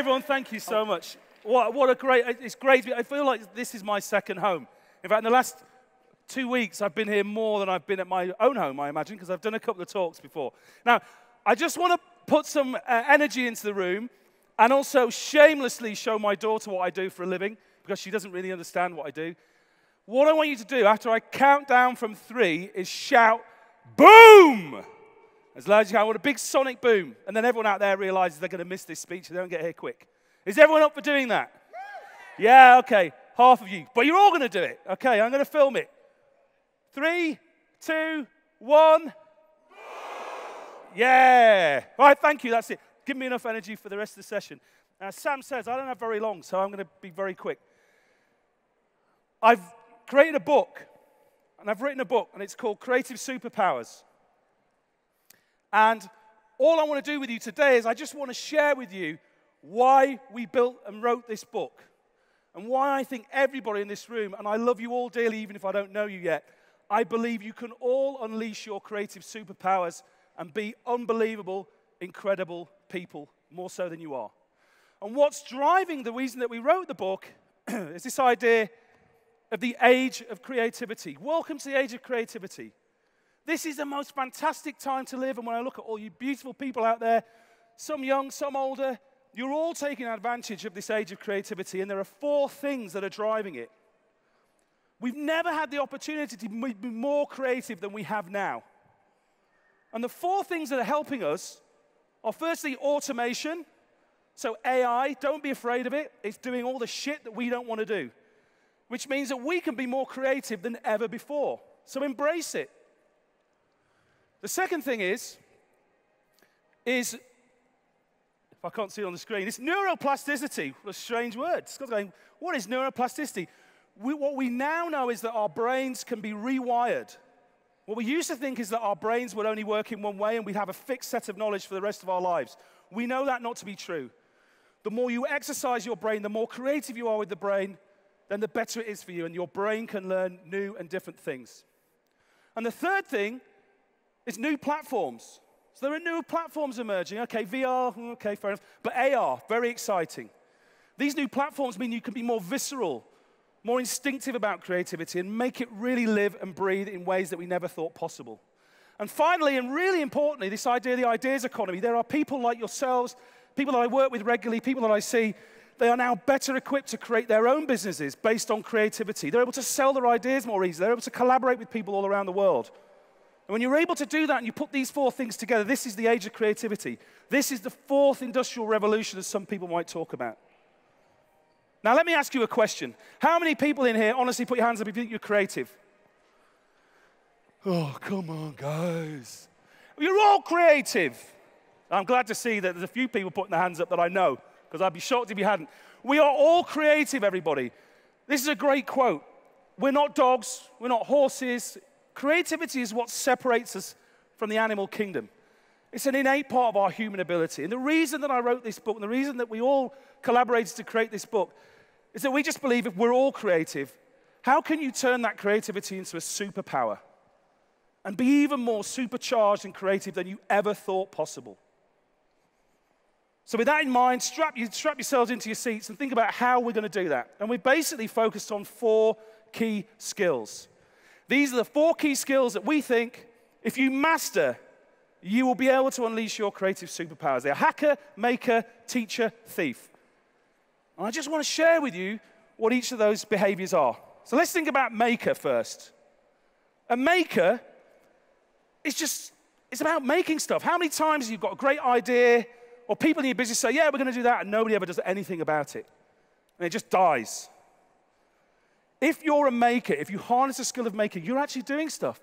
everyone. Thank you so much. What a great, it's great. I feel like this is my second home. In fact, in the last 2 weeks, I've been here more than I've been at my own home, I imagine, because I've done a couple of talks before. Now, I just want to put some energy into the room and also shamelessly show my daughter what I do for a living, because she doesn't really understand what I do. What I want you to do after I count down from 3 is shout, boom! As loud as you can. I want a big sonic boom. And then everyone out there realizes they're going to miss this speech and they don't get here quick. Is everyone up for doing that? Yeah, okay. Half of you. But you're all going to do it. Okay, I'm going to film it. 3, 2, 1. Yeah. All right, thank you. That's it. Give me enough energy for the rest of the session. Sam says I don't have very long, so I'm going to be very quick. I've created a book, and I've written a book, and it's called Creative Superpowers. And all I want to do with you today is I just want to share with you why we built and wrote this book, and why I think everybody in this room, and I love you all dearly even if I don't know you yet, I believe you can all unleash your creative superpowers and be unbelievable, incredible people, more so than you are. And what's driving the reason that we wrote the book is this idea of the age of creativity. Welcome to the age of creativity. This is the most fantastic time to live, and when I look at all you beautiful people out there, some young, some older, you're all taking advantage of this age of creativity, and there are 4 things that are driving it. We've never had the opportunity to be more creative than we have now. And the 4 things that are helping us are firstly automation. So AI, don't be afraid of it. It's doing all the shit that we don't want to do, which means that we can be more creative than ever before. So embrace it. The second thing is, if I can't see it on the screen, it's neuroplasticity. What a strange word. Scott's going, what is neuroplasticity? What we now know is that our brains can be rewired. What we used to think is that our brains would only work in one way and we'd have a fixed set of knowledge for the rest of our lives. We know that not to be true. The more you exercise your brain, the more creative you are with the brain, then the better it is for you, and your brain can learn new and different things. And the third thing is new platforms. So there are new platforms emerging. Okay, VR, okay, fair enough. But AR, very exciting. These new platforms mean you can be more visceral, more instinctive about creativity, and make it really live and breathe in ways that we never thought possible. And finally, and really importantly, this idea of the ideas economy. There are people like yourselves, people that I work with regularly, people that I see, they are now better equipped to create their own businesses based on creativity. They're able to sell their ideas more easily. They're able to collaborate with people all around the world. And when you're able to do that and you put these 4 things together, this is the age of creativity. This is the 4th industrial revolution, as some people might talk about. Now, let me ask you a question. How many people in here, honestly, put your hands up if you think you're creative? Oh, come on, guys. You're all creative. I'm glad to see that there's a few people putting their hands up that I know, because I'd be shocked if you hadn't. We are all creative, everybody. This is a great quote. We're not dogs. We're not horses. Creativity is what separates us from the animal kingdom. It's an innate part of our human ability. And the reason that I wrote this book, and the reason that we all collaborated to create this book, is that we just believe if we're all creative, how can you turn that creativity into a superpower and be even more supercharged and creative than you ever thought possible? So with that in mind, strap yourselves into your seats and think about how we're going to do that. And we've basically focused on 4 key skills. These are the 4 key skills that we think, if you master, you will be able to unleash your creative superpowers. They're hacker, maker, teacher, thief. And I just want to share with you what each of those behaviors are. So let's think about maker first. A maker is it's about making stuff. How many times have you got a great idea, or people in your business say, yeah, we're going to do that, and nobody ever does anything about it. And it just dies. If you're a maker, if you harness the skill of making, you're actually doing stuff.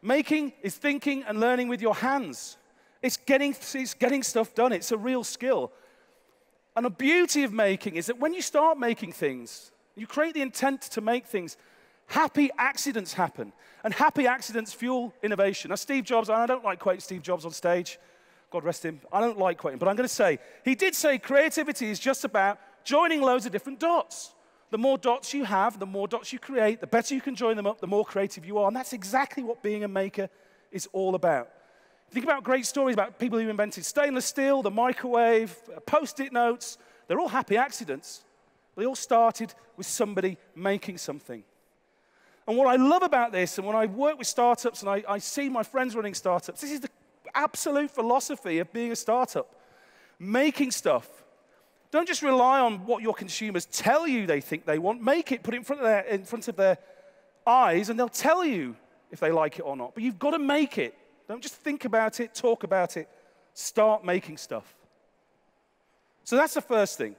Making is thinking and learning with your hands. It's getting stuff done. It's a real skill. And the beauty of making is that when you start making things, you create the intent to make things, happy accidents happen. And happy accidents fuel innovation. Now, Steve Jobs, and I don't like quoting Steve Jobs on stage. God rest him. I don't like quoting, but I'm going to say, he did say creativity is just about joining loads of different dots. The more dots you have, the more dots you create, the better you can join them up, the more creative you are. And that's exactly what being a maker is all about. Think about great stories about people who invented stainless steel, the microwave, Post-it notes. They're all happy accidents. They all started with somebody making something. And what I love about this, and when I work with startups and I see my friends running startups, this is the absolute philosophy of being a startup. Making stuff. Don't just rely on what your consumers tell you they think they want. Make it, put it in front of their eyes, and they'll tell you if they like it or not. But you've got to make it. Don't just think about it, talk about it. Start making stuff. So that's the first thing.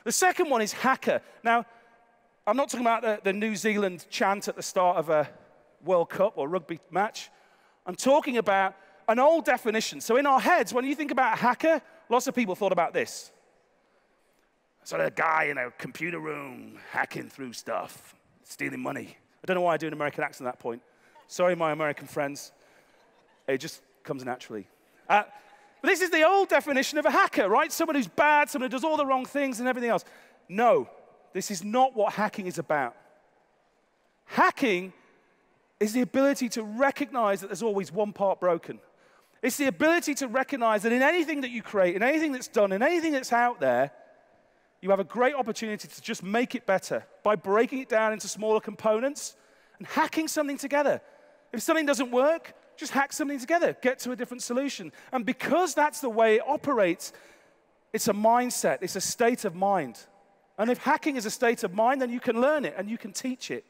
The second one is hacker. Now, I'm not talking about the New Zealand chant at the start of a World Cup or rugby match. I'm talking about an old definition. So in our heads, when you think about a hacker, lots of people thought about this. So a guy in a computer room hacking through stuff, stealing money. I don't know why I do an American accent at that point. Sorry, my American friends. It just comes naturally. But this is the old definition of a hacker, right? Someone who's bad, someone who does all the wrong things and everything else. No, this is not what hacking is about. Hacking is the ability to recognize that there's always one part broken. It's the ability to recognize that in anything that you create, in anything that's done, in anything that's out there, you have a great opportunity to just make it better by breaking it down into smaller components and hacking something together. If something doesn't work, just hack something together, get to a different solution. And because that's the way it operates, it's a mindset, it's a state of mind. And if hacking is a state of mind, then you can learn it and you can teach it.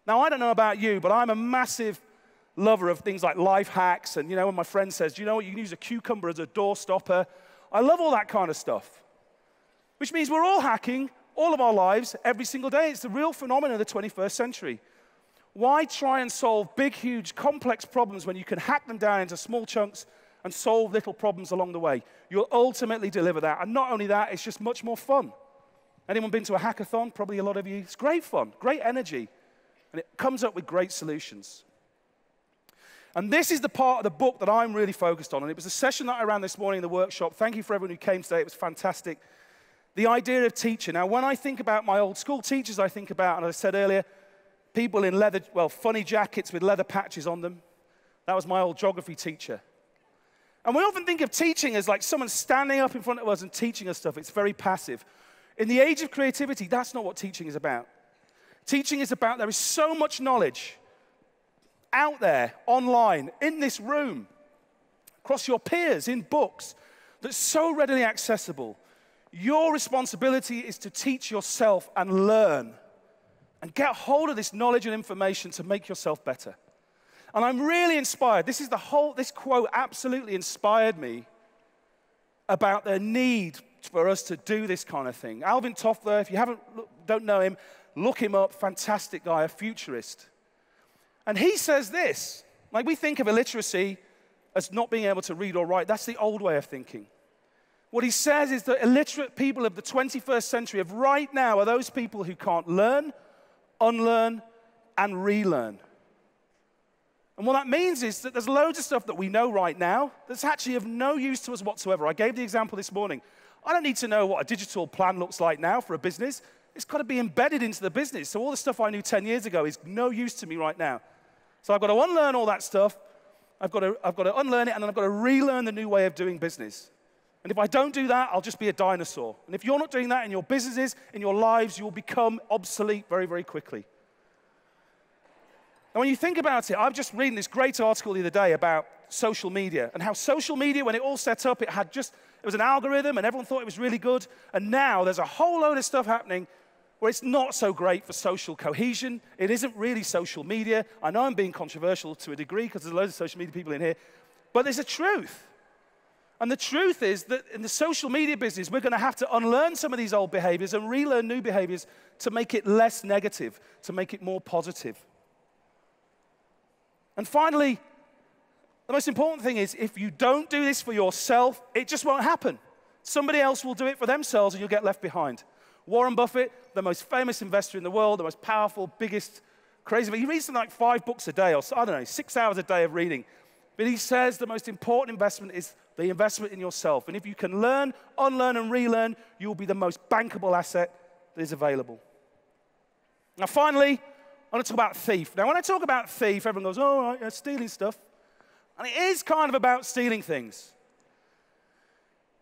Now, I don't know about you, but I'm a massive lover of things like life hacks. And, you know, when my friend says, do you know what, you can use a cucumber as a door stopper. I love all that kind of stuff. Which means we're all hacking all of our lives every single day. It's the real phenomenon of the 21st century. Why try and solve big, huge, complex problems when you can hack them down into small chunks and solve little problems along the way? You'll ultimately deliver that. And not only that, it's just much more fun. Anyone been to a hackathon? Probably a lot of you. It's great fun, great energy. And it comes up with great solutions. And this is the part of the book that I'm really focused on. And it was a session that I ran this morning in the workshop. Thank you for everyone who came today. It was fantastic. The idea of teaching. Now, when I think about my old school teachers, I think about, and as I said earlier, people in leather, well, funny jackets with leather patches on them. That was my old geography teacher. And we often think of teaching as like someone standing up in front of us and teaching us stuff. It's very passive. In the age of creativity, that's not what teaching is about. Teaching is about there is so much knowledge out there, online, in this room, across your peers, in books, that's so readily accessible. Your responsibility is to teach yourself and learn and get hold of this knowledge and information to make yourself better. And I'm really inspired. This quote absolutely inspired me about the need for us to do this kind of thing. Alvin Toffler, if you don't know him, look him up. Fantastic guy, a futurist. And he says this, like we think of illiteracy as not being able to read or write. That's the old way of thinking. What he says is that illiterate people of the 21st century of right now are those people who can't learn, unlearn, and relearn. And what that means is that there's loads of stuff that we know right now that's actually of no use to us whatsoever. I gave the example this morning. I don't need to know what a digital plan looks like now for a business. It's got to be embedded into the business. So all the stuff I knew 10 years ago is no use to me right now. So I've got to unlearn all that stuff. I've got to unlearn it, and then I've got to relearn the new way of doing business. And if I don't do that, I'll just be a dinosaur. And if you're not doing that in your businesses, in your lives, you will become obsolete very, very quickly. And when you think about it, I've just read this great article the other day about social media and how social media, when it all set up, it was an algorithm and everyone thought it was really good. And now there's a whole load of stuff happening where it's not so great for social cohesion. It isn't really social media. I know I'm being controversial to a degree because there's loads of social media people in here, but there's a truth. And the truth is that in the social media business, we're going to have to unlearn some of these old behaviors and relearn new behaviors to make it less negative, to make it more positive. And finally, the most important thing is if you don't do this for yourself, it just won't happen. Somebody else will do it for themselves and you'll get left behind. Warren Buffett, the most famous investor in the world, the most powerful, biggest, crazy, he reads something like 5 books a day, or I don't know, 6 hours a day of reading. But he says the most important investment is the investment in yourself. And if you can learn, unlearn, and relearn, you will be the most bankable asset that is available. Now, finally, I want to talk about thief. Now, when I talk about thief, everyone goes, oh, right, stealing stuff. And it is kind of about stealing things.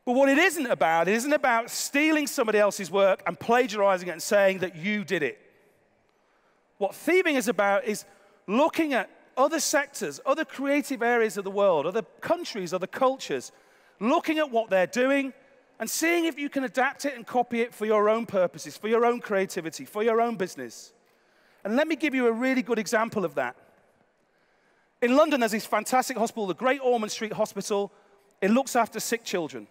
But what it isn't about stealing somebody else's work and plagiarizing it and saying that you did it. What thieving is about is looking at other sectors, other creative areas of the world, other countries, other cultures, looking at what they're doing and seeing if you can adapt it and copy it for your own purposes, for your own creativity, for your own business. And let me give you a really good example of that. In London, there's this fantastic hospital, the Great Ormond Street Hospital. It looks after sick children.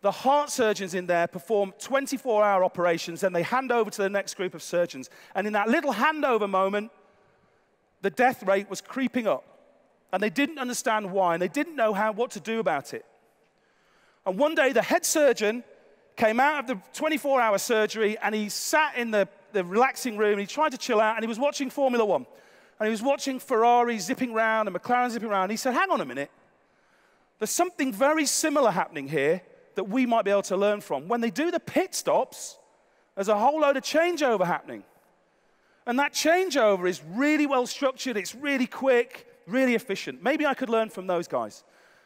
The heart surgeons in there perform 24-hour operations, then they hand over to the next group of surgeons. And in that little handover moment, the death rate was creeping up. And they didn't understand why, and they didn't know what to do about it. And one day, the head surgeon came out of the 24-hour surgery, and he sat in the relaxing room, and he tried to chill out, and he was watching Formula One. And he was watching Ferrari zipping around and McLaren zipping around. And he said, hang on a minute. There's something very similar happening here that we might be able to learn from. When they do the pit stops, there's a whole load of changeover happening. And that changeover is really well structured, it's really quick, really efficient. Maybe I could learn from those guys.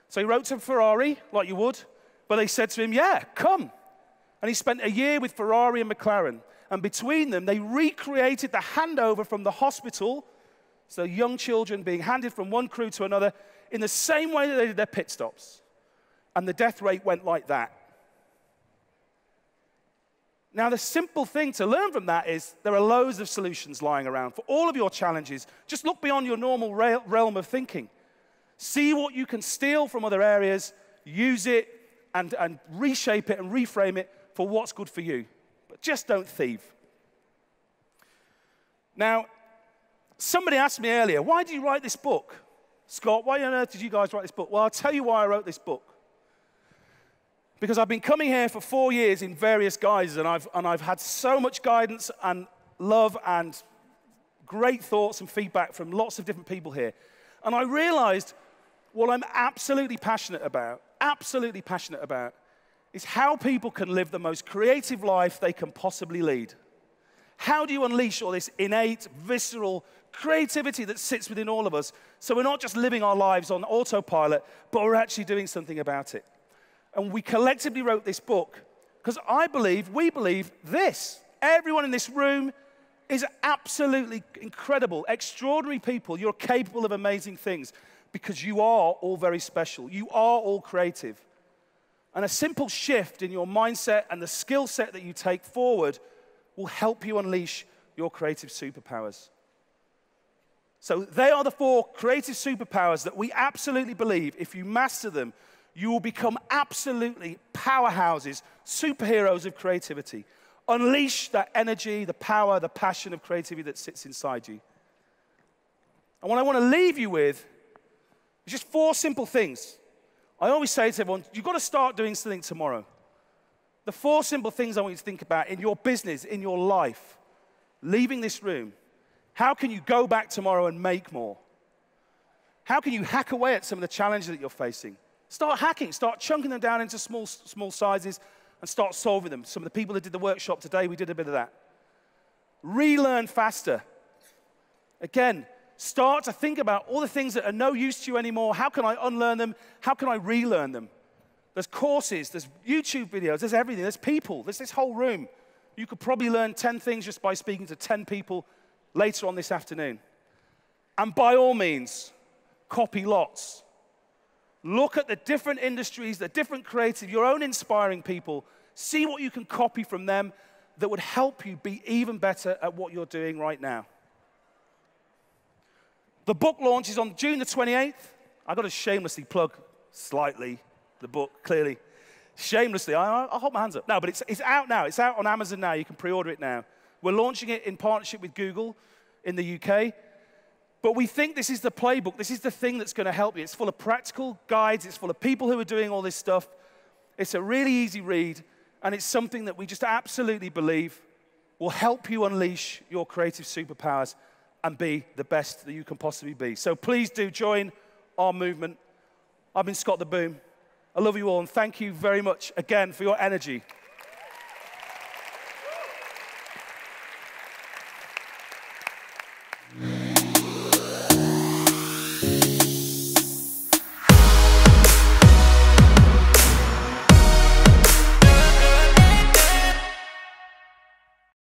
So he wrote to Ferrari, like you would, but they said to him, yeah, come. And he spent a year with Ferrari and McLaren. And between them, they recreated the handover from the hospital, so young children being handed from one crew to another, in the same way that they did their pit stops. And the death rate went like that. Now, the simple thing to learn from that is there are loads of solutions lying around for all of your challenges. Just look beyond your normal realm of thinking. See what you can steal from other areas, use it, and reshape it and reframe it for what's good for you. But just don't thieve. Now, somebody asked me earlier, why did you write this book? Scott, why on earth did you guys write this book? Well, I'll tell you why I wrote this book. Because I've been coming here for 4 years in various guises, and I've had so much guidance and love and great thoughts and feedback from lots of different people here. And I realized what I'm absolutely passionate about, is how people can live the most creative life they can possibly lead. How do you unleash all this innate, visceral creativity that sits within all of us, so we're not just living our lives on autopilot, but we're actually doing something about it? And we collectively wrote this book because we believe this. Everyone in this room is absolutely incredible, extraordinary people. You're capable of amazing things because you are all very special. You are all creative. And a simple shift in your mindset and the skill set that you take forward will help you unleash your creative superpowers. So they are the 4 creative superpowers that we absolutely believe, if you master them, you will become absolutely powerhouses, superheroes of creativity. Unleash that energy, the power, the passion of creativity that sits inside you. And what I want to leave you with is just 4 simple things. I always say to everyone, you've got to start doing something tomorrow. The 4 simple things I want you to think about in your business, in your life, leaving this room. How can you go back tomorrow and make more? How can you hack away at some of the challenges that you're facing? Start hacking, start chunking them down into small sizes and start solving them. Some of the people that did the workshop today, we did a bit of that. Relearn faster. Again, start to think about all the things that are no use to you anymore. How can I unlearn them? How can I relearn them? There's courses, there's YouTube videos, there's everything, there's people, there's this whole room. You could probably learn 10 things just by speaking to 10 people later on this afternoon. And by all means, copy lots. Look at the different industries, the different creative, your own inspiring people. See what you can copy from them that would help you be even better at what you're doing right now. The book launches on June the 28th. I've got to shamelessly plug slightly the book, clearly. Shamelessly, I'll hold my hands up. No, but it's out now. It's out on Amazon now. You can pre-order it now. We're launching it in partnership with Google in the UK. But we think this is the playbook. This is the thing that's going to help you. It's full of practical guides. It's full of people who are doing all this stuff. It's a really easy read, and it's something that we just absolutely believe will help you unleash your creative superpowers and be the best that you can possibly be. So please do join our movement. I've been Scott the Boom. I love you all, and thank you very much again for your energy.